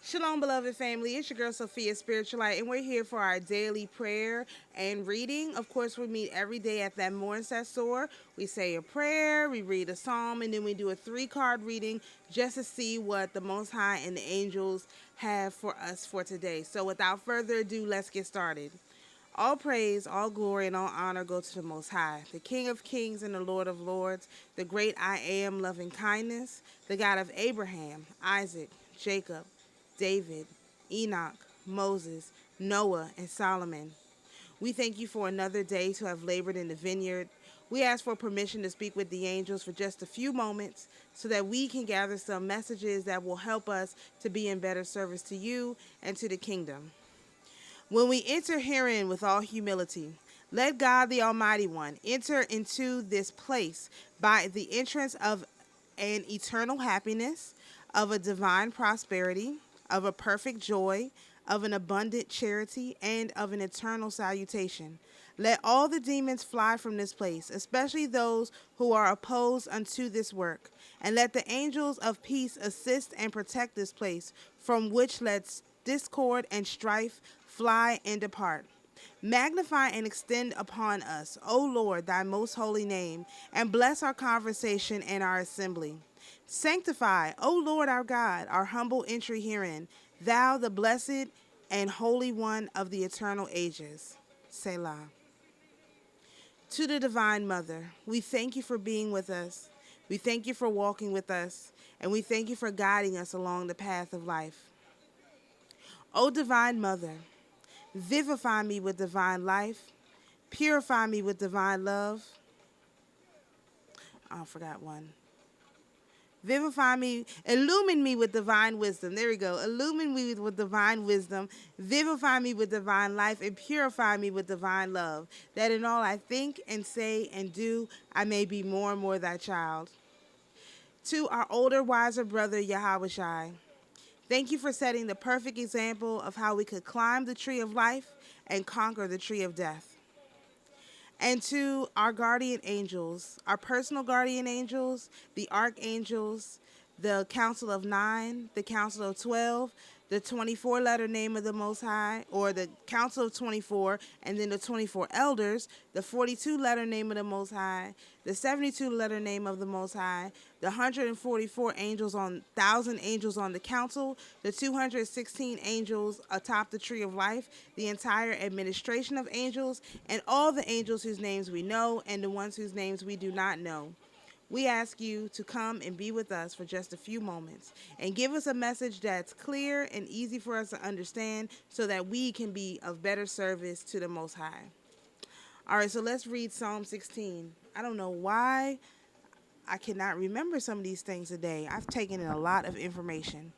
Shalom, beloved family. It's your girl Sophia, Spiritualite, and we're here for our daily prayer and reading. Of course, we meet every day at that morning Sassur. We say a prayer, we read a psalm, and then we do a 3-card reading just to see what the Most High and the angels have for us for today. So without further ado, let's get started. All praise, all glory, and all honor go to the Most High, the King of kings and the Lord of lords, the great I am, loving kindness, the God of Abraham, Isaac, Jacob, David, Enoch, Moses, Noah, and Solomon. We thank you for another day to have labored in the vineyard. We ask for permission to speak with the angels for just a few moments so that we can gather some messages that will help us to be in better service to you and to the kingdom. When we enter herein with all humility, let God the Almighty One enter into this place by the entrance of an eternal happiness, of a divine prosperity, of a perfect joy, of an abundant charity, and of an eternal salutation. Let all the demons fly from this place, especially those who are opposed unto this work. And let the angels of peace assist and protect this place, from which lets discord and strife fly and depart. Magnify and extend upon us, O Lord, thy most holy name, and bless our conversation and our assembly. Sanctify, O Lord our God, our humble entry herein, thou the blessed and holy one of the eternal ages. Selah. To the Divine Mother, we thank you for being with us. We thank you for walking with us, and we thank you for guiding us along the path of life. O Divine Mother, vivify me with divine life, purify me with divine love. I forgot one. Vivify me, illumine me with divine wisdom. There we go. Illumine me with divine wisdom. Vivify me with divine life and purify me with divine love. That in all I think and say and do, I may be more and more thy child. To our older, wiser brother, Yahweh, thank you for setting the perfect example of how we could climb the tree of life and conquer the tree of death. And to our guardian angels, our personal guardian angels, the archangels, the Council of 9, the Council of 12, the 24-letter name of the Most High, or the Council of 24, and then the 24 elders, the 42-letter name of the Most High, the 72-letter name of the Most High, the 144 angels on 1,000 angels on the council, the 216 angels atop the tree of life, the entire administration of angels, and all the angels whose names we know and the ones whose names we do not know. We ask you to come and be with us for just a few moments and give us a message that's clear and easy for us to understand so that we can be of better service to the Most High. All right, so let's read Psalm 16. I don't know why I cannot remember some of these things today. I've taken in a lot of information.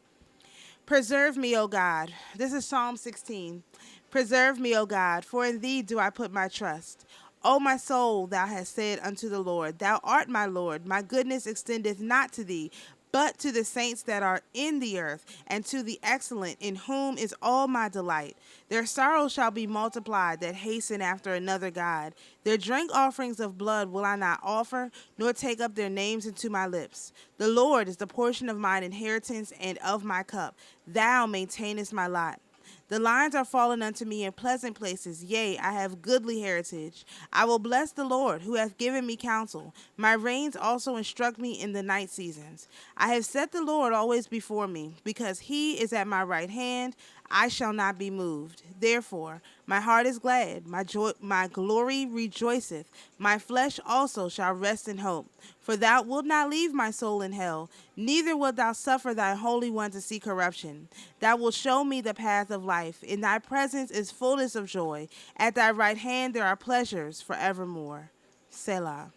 Preserve me, O God. This is Psalm 16. Preserve me, O God, for in thee do I put my trust. O my soul, thou hast said unto the Lord, thou art my Lord. My goodness extendeth not to thee, but to the saints that are in the earth, and to the excellent, in whom is all my delight. Their sorrow shall be multiplied that hasten after another God. Their drink offerings of blood will I not offer, nor take up their names into my lips. The Lord is the portion of mine inheritance and of my cup. Thou maintainest my lot. The lines are fallen unto me in pleasant places. Yea, I have goodly heritage. I will bless the Lord, who hath given me counsel. My reins also instruct me in the night seasons. I have set the Lord always before me, because he is at my right hand. I shall not be moved. Therefore, my heart is glad, my glory rejoiceth. My flesh also shall rest in hope. For thou wilt not leave my soul in hell, neither wilt thou suffer thy Holy One to see corruption. Thou wilt show me the path of life. In thy presence is fullness of joy. At thy right hand there are pleasures forevermore. Selah.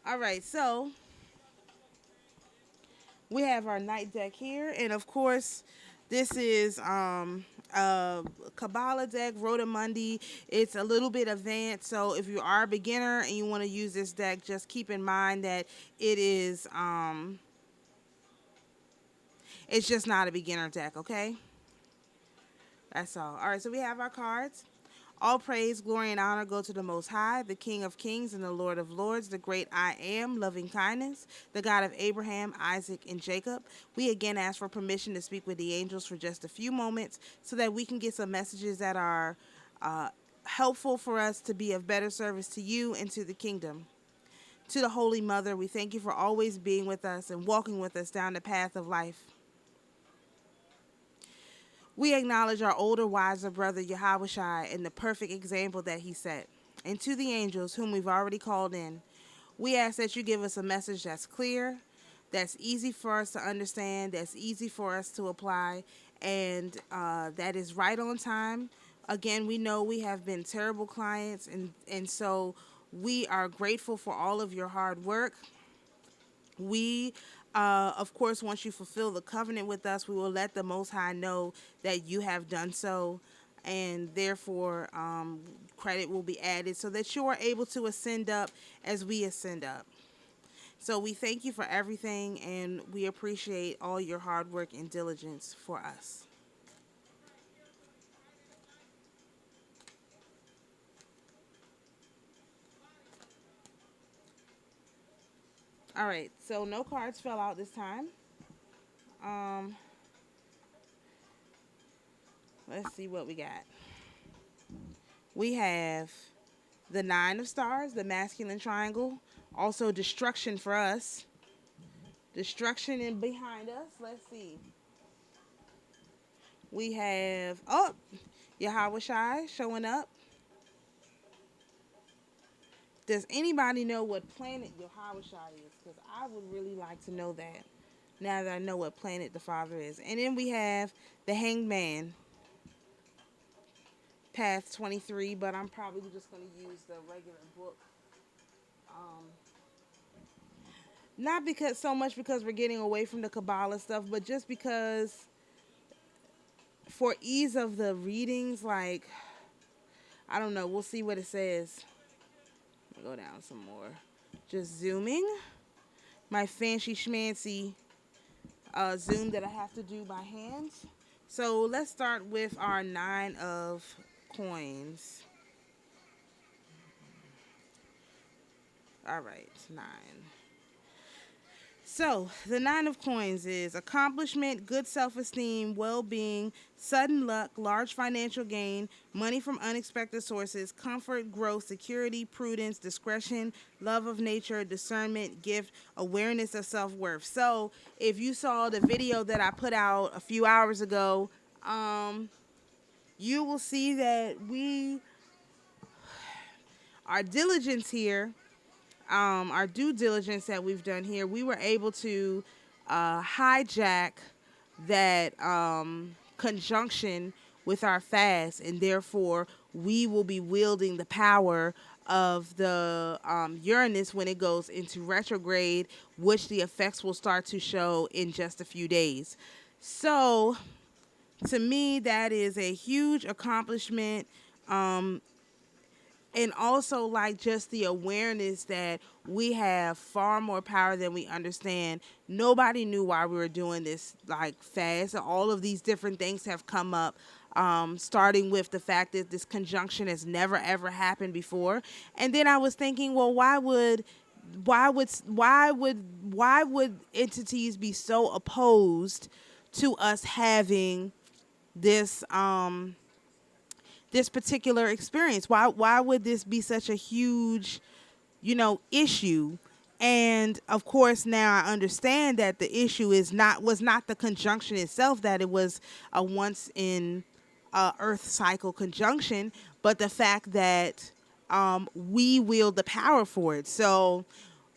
All right, so we have our night deck here, and of course, this is a Kabbalah deck, Rota Mundi. It's a little bit advanced, so if you are a beginner and you want to use this deck, just keep in mind that it is it's just not a beginner deck, okay? That's all. All right, so we have our cards. All praise, glory, and honor go to the Most High, the King of kings and the Lord of lords, the great I am, loving kindness, the God of Abraham, Isaac, and Jacob. We again ask for permission to speak with the angels for just a few moments so that we can get some messages that are helpful for us to be of better service to you and to the kingdom. To the Holy Mother, we thank you for always being with us and walking with us down the path of life. We acknowledge our older, wiser brother Yahushua and the perfect example that he set. And to the angels whom we've already called in, we ask that you give us a message that's clear, that's easy for us to understand, that's easy for us to apply, and that is right on time. Again, we know we have been terrible clients, and so we are grateful for all of your hard work. We, of course, once you fulfill the covenant with us, we will let the Most High know that you have done so, and therefore credit will be added so that you are able to ascend up as we ascend up. So we thank you for everything, and we appreciate all your hard work and diligence for us. All right, so no cards fell out this time. Let's see what we got. We have the 9 of stars, the masculine triangle, also destruction for us. Destruction in behind us. Let's see. We have, Yahweh Shai showing up. Does anybody know what planet Yahweh Shai is? Because I would really like to know that now that I know what planet the Father is. And then we have the Hanged Man, path 23, but I'm probably just going to use the regular book. Not because so much because we're getting away from the Kabbalah stuff, but just because for ease of the readings, like, I don't know, we'll see what it says. Go down some more. Just zooming. My fancy schmancy zoom that I have to do by hand. So let's start with our 9 of coins. All right, 9. So, the 9 of coins is accomplishment, good self-esteem, well-being, sudden luck, large financial gain, money from unexpected sources, comfort, growth, security, prudence, discretion, love of nature, discernment, gift, awareness of self-worth. So, if you saw the video that I put out a few hours ago, you will see that our diligence here, our due diligence that we've done here, we were able to hijack that conjunction with our fast, and therefore we will be wielding the power of the Uranus when it goes into retrograde, which the effects will start to show in just a few days. So to me, that is a huge accomplishment. And also, like, just the awareness that we have far more power than we understand. Nobody knew why we were doing this, like, fast. All of these different things have come up, starting with the fact that this conjunction has never, ever happened before. And then I was thinking, well, why would entities be so opposed to us having this this particular experience? Why would this be such a huge, issue? And of course, now I understand that the issue was not the conjunction itself, that it was a once in Earth cycle conjunction, but the fact that we wield the power for it. So,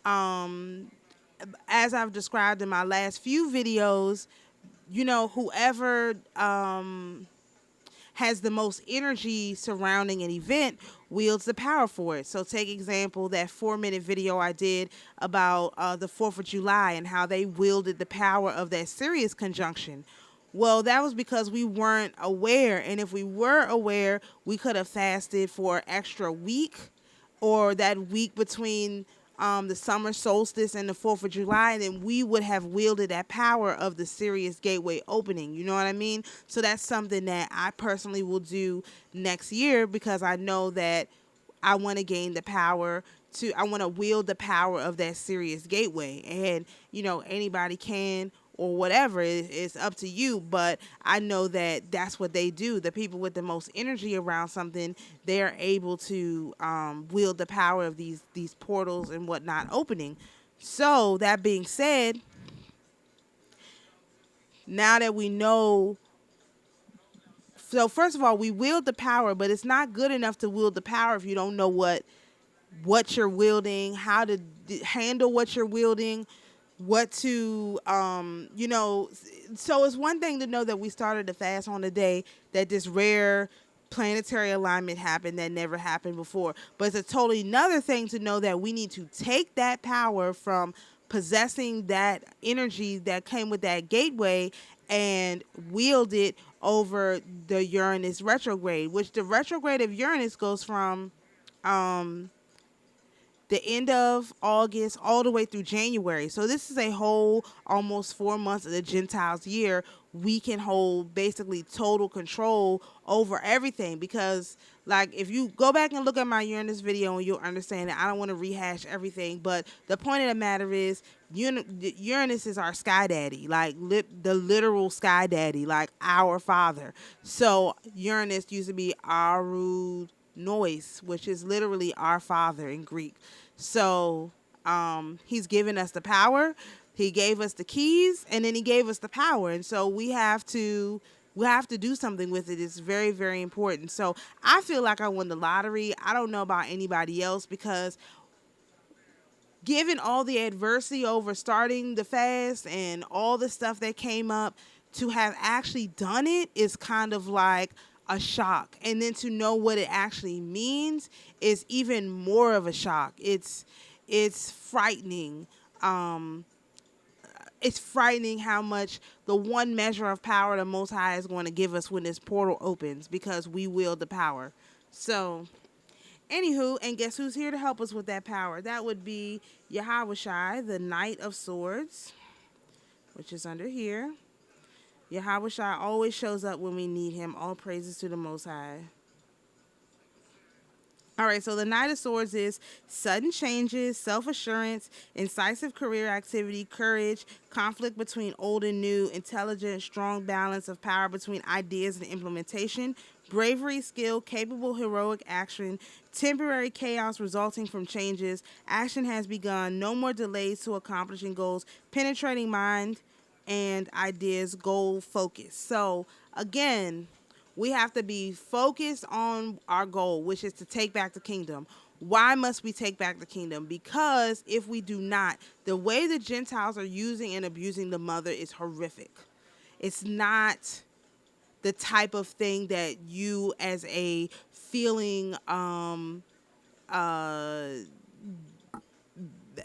as I've described in my last few videos, whoever has the most energy surrounding an event wields the power for it. So take example, that 4-minute video I did about the 4th of July and how they wielded the power of that Sirius conjunction. Well, that was because we weren't aware. And if we were aware, we could have fasted for an extra week, or that week between the summer solstice and the 4th of July, then we would have wielded that power of the Sirius gateway opening. You know what I mean? So that's something that I personally will do next year, because I know that I want to gain the power I want to wield the power of that Sirius gateway. And, anybody can, or whatever, it's up to you. But I know that that's what they do. The people with the most energy around something, they're able to wield the power of these portals and whatnot opening. So that being said, now that we know, so first of all, we wield the power, but it's not good enough to wield the power if you don't know what you're wielding, how to handle what you're wielding, what to, so it's one thing to know that we started the fast on the day that this rare planetary alignment happened that never happened before. But it's a totally another thing to know that we need to take that power from possessing that energy that came with that gateway and wield it over the Uranus retrograde, which the retrograde of Uranus goes from the end of August all the way through January. So this is a whole almost 4 months of the Gentiles year. We can hold basically total control over everything, because like if you go back and look at my Uranus video, and you'll understand that I don't want to rehash everything, but the point of the matter is Uranus is our sky daddy, like the literal sky daddy, like our father. So Uranus used to be Aru Nois, which is literally our father in Greek. So he's given us the power, he gave us the keys, and then he gave us the power. And so we have to do something with it. It's very, very important. So I feel like I won the lottery. I don't know about anybody else, because given all the adversity over starting the fast and all the stuff that came up, to have actually done it is kind of like a shock. And then to know what it actually means is even more of a shock. It's frightening. It's frightening how much the one measure of power the Most High is going to give us when this portal opens, because we wield the power. So, anywho, and guess who's here to help us with that power? That would be Yahushai, the Knight of Swords, which is under here. Yahushai always shows up when we need him. All praises to the Most High. All right, so the Knight of Swords is sudden changes, self-assurance, incisive career activity, courage, conflict between old and new, intelligent, strong balance of power between ideas and implementation, bravery, skill, capable, heroic action, temporary chaos resulting from changes, action has begun, no more delays to accomplishing goals, penetrating mind and ideas, goal focus. So again, we have to be focused on our goal, which is to take back the kingdom. Why must we take back the kingdom? Because if we do not, the way the Gentiles are using and abusing the mother is horrific. It's not the type of thing that you as a feeling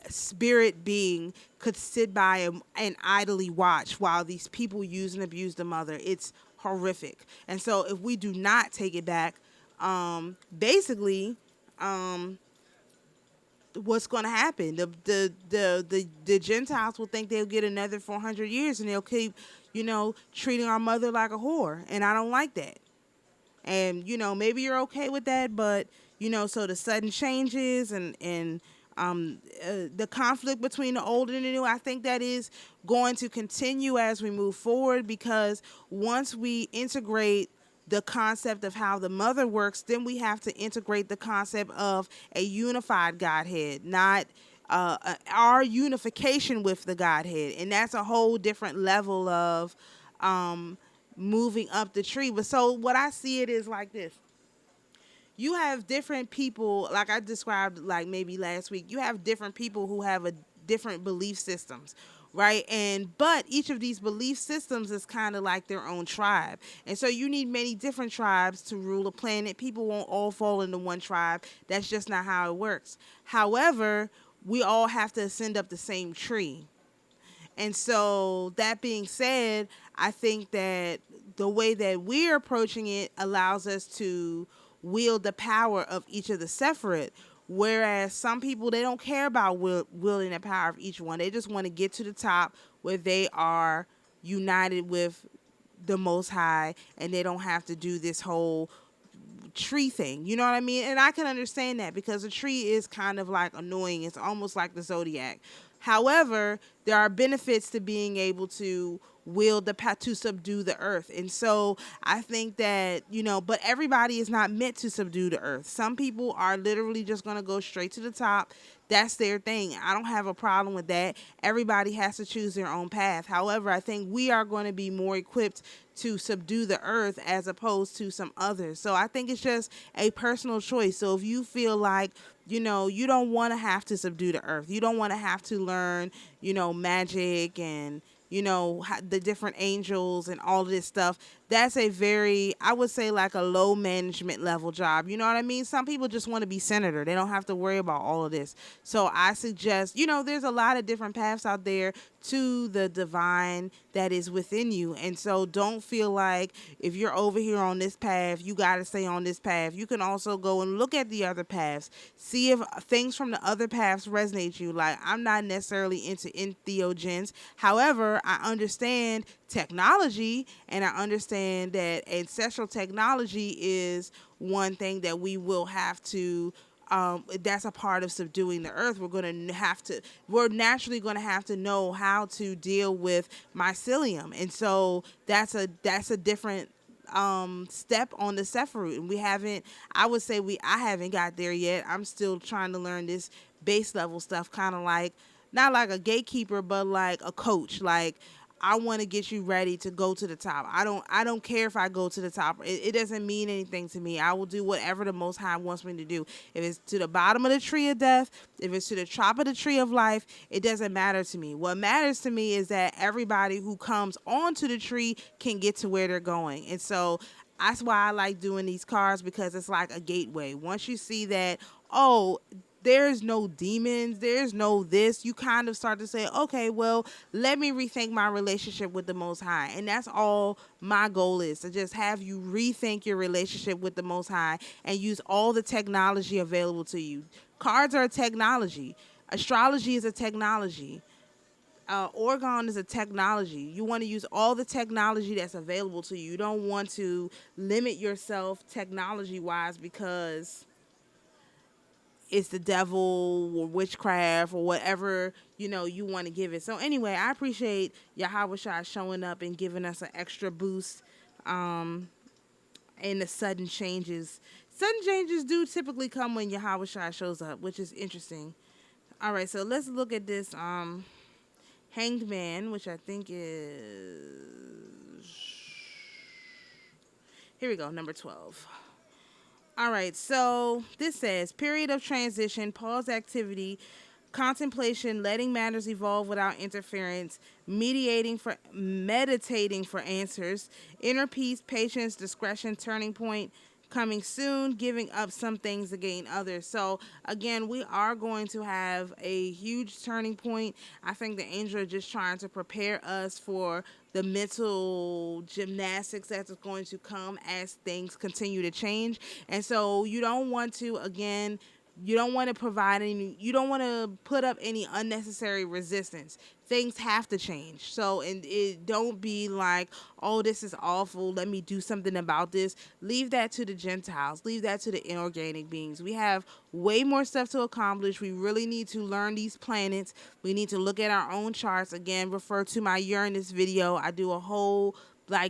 spirit being could sit by and idly watch while these people use and abuse the mother. It's horrific. And so if we do not take it back, basically what's going to happen, the Gentiles will think they'll get another 400 years, and they'll keep treating our mother like a whore, and I don't like that. And maybe you're okay with that, but so the sudden changes and the conflict between the old and the new, I think that is going to continue as we move forward, because once we integrate the concept of how the mother works, then we have to integrate the concept of a unified Godhead, not our unification with the Godhead. And that's a whole different level of moving up the tree. But so what I see it is like this. You have different people, like I described like maybe last week, you have different people who have a different belief systems, right? But each of these belief systems is kind of like their own tribe. And so you need many different tribes to rule a planet. People won't all fall into one tribe. That's just not how it works. However, we all have to ascend up the same tree. And so that being said, I think that the way that we're approaching it allows us to wield the power of each of the Sephirot, Whereas some people, they don't care about wielding the power of each one. They just want to get to the top where they are united with the Most High, and they don't have to do this whole tree thing. You know what I mean? And I can understand that, because a tree is kind of like annoying. It's almost like the zodiac. However, there are benefits to being able to wield the power to subdue the earth. And so I think that, but everybody is not meant to subdue the earth. Some people are literally just going to go straight to the top. That's their thing. I don't have a problem with that. Everybody has to choose their own path. However, I think we are going to be more equipped to subdue the earth as opposed to some others. So I think it's just a personal choice. So if you feel like, you don't want to have to subdue the earth, you don't want to have to learn, magic and, the different angels and all of this stuff, that's a very, I would say, like a low management level job. You know what I mean? Some people just want to be senator. They don't have to worry about all of this. So I suggest, there's a lot of different paths out there to the divine that is within you. And so don't feel like if you're over here on this path, you got to stay on this path. You can also go and look at the other paths. See if things from the other paths resonate you. Like, I'm not necessarily into entheogens. However, I understand technology, and I understand that ancestral technology is one thing that we will have to that's a part of subduing the earth. We're naturally going to have to know how to deal with mycelium. And so that's a different step on the Sephiroth. And I haven't got there yet. I'm still trying to learn this base level stuff, kind of like, not like a gatekeeper, but like a coach. Like, I want to get you ready to go to the top. I don't care if I go to the top. It doesn't mean anything to me. I will do whatever the Most High wants me to do. If it's to the bottom of the tree of death, if it's to the top of the tree of life, it doesn't matter to me. What matters to me is that everybody who comes onto the tree can get to where they're going. And so that's why I like doing these cards, because it's like a gateway. Once you see that, there's no demons, there's no this, you kind of start to say, okay, well, let me rethink my relationship with the Most High. And that's all my goal is, to just have you rethink your relationship with the Most High and use all the technology available to you. Cards are a technology. Astrology is a technology. Orgone is a technology. You want to use all the technology that's available to you. You don't want to limit yourself technology-wise because it's the devil or witchcraft or whatever, you want to give it. So anyway, I appreciate Yahweh Shai showing up and giving us an extra boost in the sudden changes. Sudden changes do typically come when Yahweh Shai shows up, which is interesting. All right, so let's look at this Hanged Man, which I think is... Here we go, number 12. All right, so this says, period of transition, pause activity, contemplation, letting matters evolve without interference, meditating for answers, inner peace, patience, discretion, turning point, coming soon, giving up some things to gain others. So again, we are going to have a huge turning point. I think the angels are just trying to prepare us for the mental gymnastics that's going to come as things continue to change. And so you don't want to, again, you don't want to put up any unnecessary resistance. Things have to change. So, and it don't be like, oh, this is awful, let me do something about this. Leave that to the Gentiles. Leave that to the inorganic beings. We have way more stuff to accomplish. We really need to learn these planets. We need to look at our own charts. Again, refer to my Uranus video. I do a whole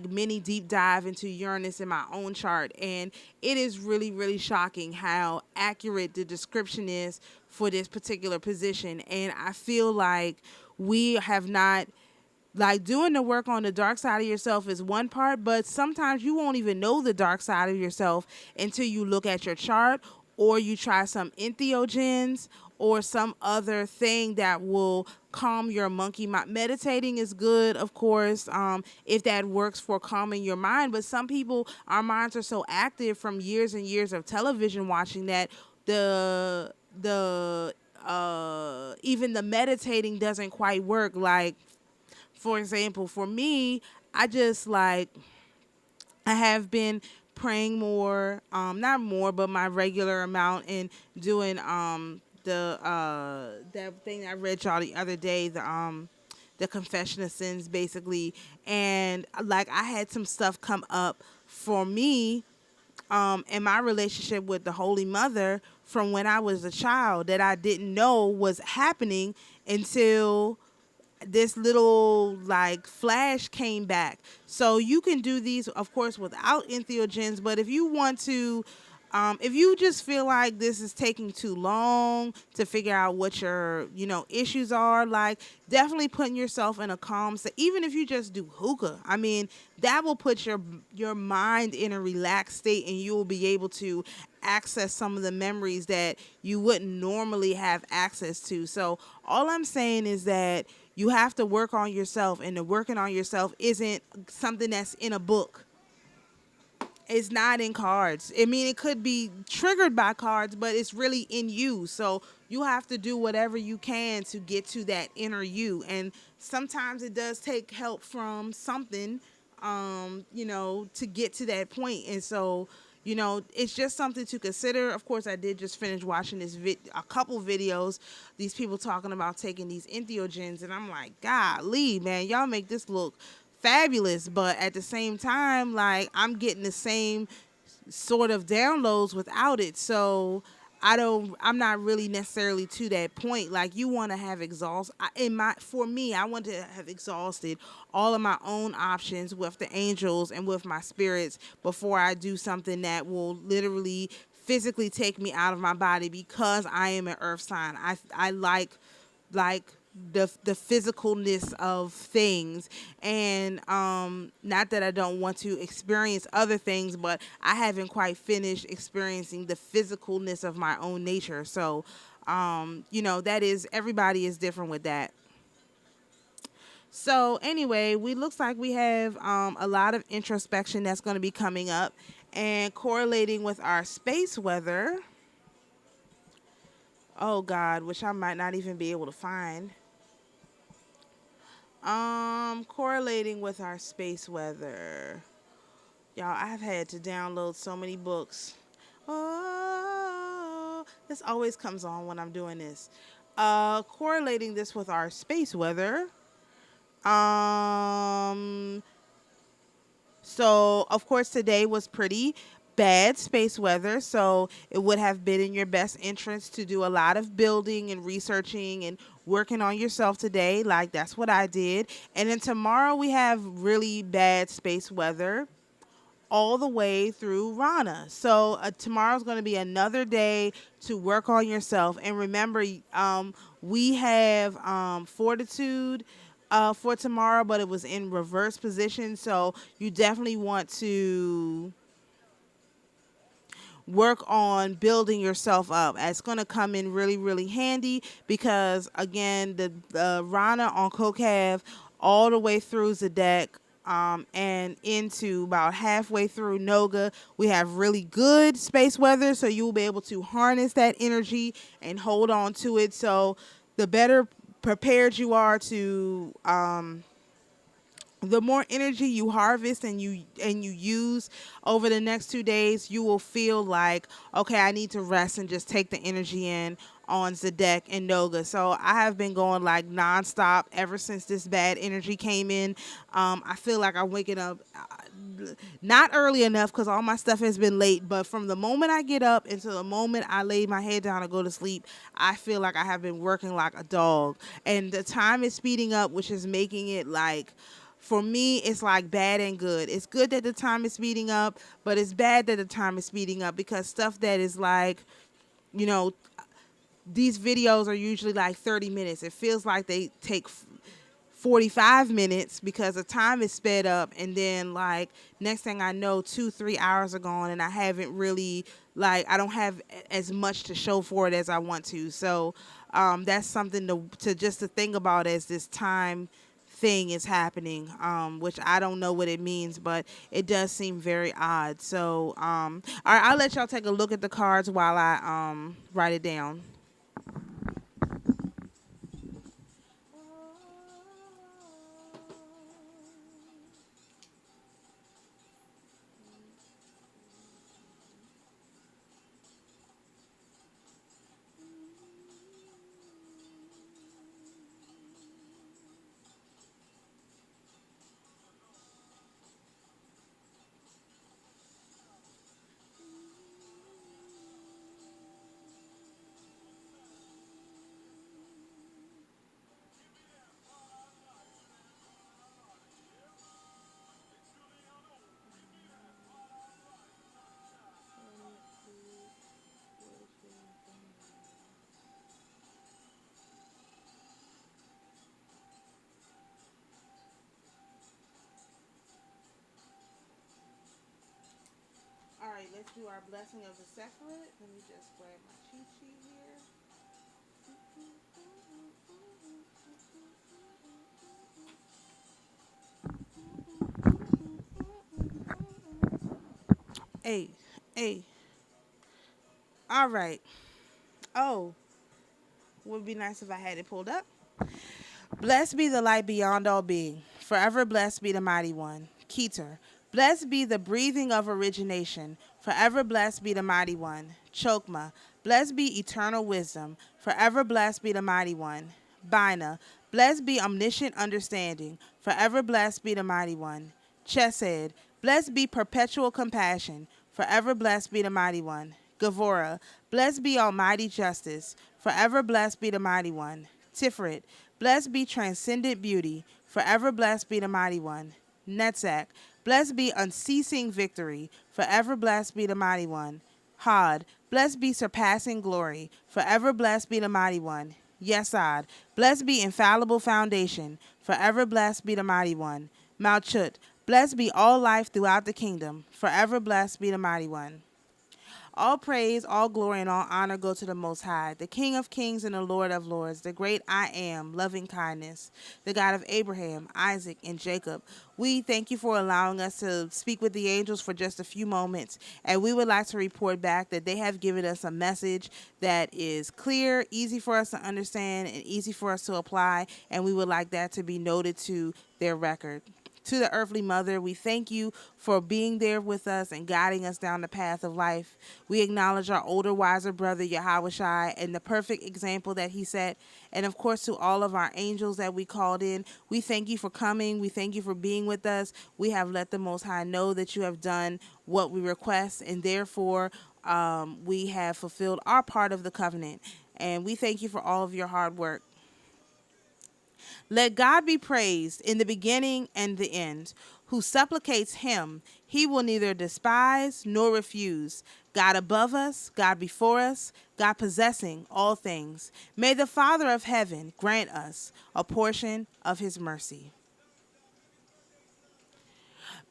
mini deep dive into Uranus in my own chart, and it is really, really shocking how accurate the description is for this particular position. And I feel like we have not, doing the work on the dark side of yourself is one part, but sometimes you won't even know the dark side of yourself until you look at your chart, or you try some entheogens or some other thing that will calm your monkey mind. Meditating is good, of course, if that works for calming your mind. But some people, our minds are so active from years and years of television watching that even the meditating doesn't quite work. Like, for example, for me, I have been praying more, not more, but my regular amount, and doing that thing I read y'all the other day, the confession of sins, basically. And like, I had some stuff come up for me in my relationship with the Holy Mother from when I was a child that I didn't know was happening until this little like flash came back. So you can do these, of course, without entheogens, but if you want to, if you just feel like this is taking too long to figure out what your, issues are, like, definitely putting yourself in a calm state. Even if you just do hookah, I mean, that will put your mind in a relaxed state, and you will be able to access some of the memories that you wouldn't normally have access to. So all I'm saying is that you have to work on yourself, and the working on yourself isn't something that's in a book. It's not in cards. I mean, it could be triggered by cards, but it's really in you. So you have to do whatever you can to get to that inner you. And sometimes it does take help from something, to get to that point. And so, it's just something to consider. Of course, I did just finish watching a couple videos, these people talking about taking these entheogens. And I'm like, golly, man, y'all make this look fabulous, but at the same time, like, I'm getting the same sort of downloads without it. So I'm not really necessarily to that point. Like, you want to have for me, I want to have exhausted all of my own options with the angels and with my spirits before I do something that will literally physically take me out of my body, because I am an earth sign. I like the physicalness of things, and not that I don't want to experience other things, but I haven't quite finished experiencing the physicalness of my own nature. So that is, everybody is different with that. So anyway, looks like we have a lot of introspection that's going to be coming up, and correlating with our space weather. Oh God, which I might not even be able to find. Correlating with our space weather. Y'all, I've had to download so many books. Oh, this always comes on when I'm doing this. Correlating this with our space weather. So, of course, today was pretty bad space weather, so it would have been in your best interest to do a lot of building and researching and working on yourself today. Like, that's what I did. And then tomorrow we have really bad space weather all the way through Rana. So tomorrow's going to be another day to work on yourself. And remember, we have fortitude for tomorrow, but it was in reverse position. So you definitely want to work on building yourself up. It's going to come in really, really handy, because, again, the Rana on Kokav all the way through Zedek, and into about halfway through Noga, we have really good space weather, so you will be able to harness that energy and hold on to it. So the better prepared you are to the more energy you harvest and you use over the next 2 days, you will feel like, okay, I need to rest and just take the energy in on Zedek and Noga. So I have been going like nonstop ever since this bad energy came in. I feel like I'm waking up not early enough, because all my stuff has been late, but from the moment I get up until the moment I lay my head down and go to sleep, I feel like I have been working like a dog. And the time is speeding up, which is making it like, for me, it's like bad and good. It's good that the time is speeding up, but it's bad that the time is speeding up, because stuff that is like, these videos are usually like 30 minutes. It feels like they take 45 minutes because the time is sped up, and then like next thing I know, 2-3 hours are gone, and I haven't really, like, I don't have as much to show for it as I want to. So that's something to think about as this time thing is happening, which I don't know what it means, but it does seem very odd. So all right, I'll let y'all take a look at the cards while I write it down. let's do our blessing of the separate. Let me just grab my cheat sheet here. Hey, hey. All right. Oh, would be nice if I had it pulled up. Blessed be the light beyond all being. Forever blessed be the mighty one. Keter. Blessed be the breathing of origination. Forever blessed be the mighty one. Chokma. Blessed be eternal wisdom. Forever blessed be the mighty one. Bina. Blessed be omniscient understanding. Forever blessed be the mighty one. Chesed. Blessed be perpetual compassion. Forever blessed be the mighty one. Gavora. Blessed be almighty justice. Forever blessed be the mighty one. Tiferet. Blessed be transcendent beauty. Forever blessed be the mighty one. Netzach. Blessed be unceasing victory. Forever blessed be the mighty one. Had. Blessed be surpassing glory. Forever blessed be the mighty one. Yesod. Blessed be infallible foundation. Forever blessed be the mighty one. Malchut. Blessed be all life throughout the kingdom. Forever blessed be the mighty one. All praise, all glory, and all honor go to the Most High, the King of kings and the Lord of lords, the great I am, loving kindness, the God of Abraham, Isaac, and Jacob. We thank you for allowing us to speak with the angels for just a few moments, and we would like to report back that they have given us a message that is clear, easy for us to understand, and easy for us to apply, and we would like that to be noted to their record. To the earthly mother, we thank you for being there with us and guiding us down the path of life. We acknowledge our older, wiser brother, Yahweh, and the perfect example that he set. And of course, to all of our angels that we called in, we thank you for coming. We thank you for being with us. We have let the Most High know that you have done what we request, and therefore we have fulfilled our part of the covenant. And we thank you for all of your hard work. Let God be praised in the beginning and the end. Who supplicates him, he will neither despise nor refuse. God above us, God before us, God possessing all things. May the Father of heaven grant us a portion of his mercy.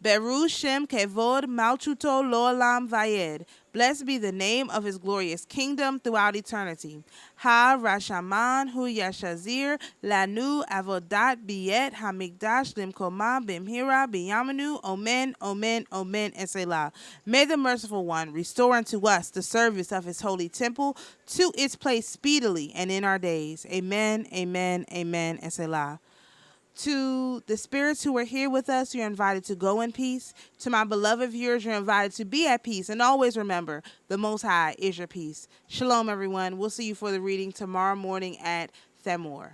Beru Shem Kevod Malchuto Lo'olam Vayed. Blessed be the name of his glorious kingdom throughout eternity. Ha Rashaman Hu Yashazir Lanu Avodat Biet Hamikdash Limkoma Bimhira Biyamanu Omen Omen Omen and Selah. May the merciful one restore unto us the service of his holy temple to its place speedily and in our days. Amen, amen, amen, and Selah. To the spirits who are here with us, you're invited to go in peace. To my beloved viewers, you're invited to be at peace. And always remember, the Most High is your peace. Shalom, everyone. We'll see you for the reading tomorrow morning at Thamor.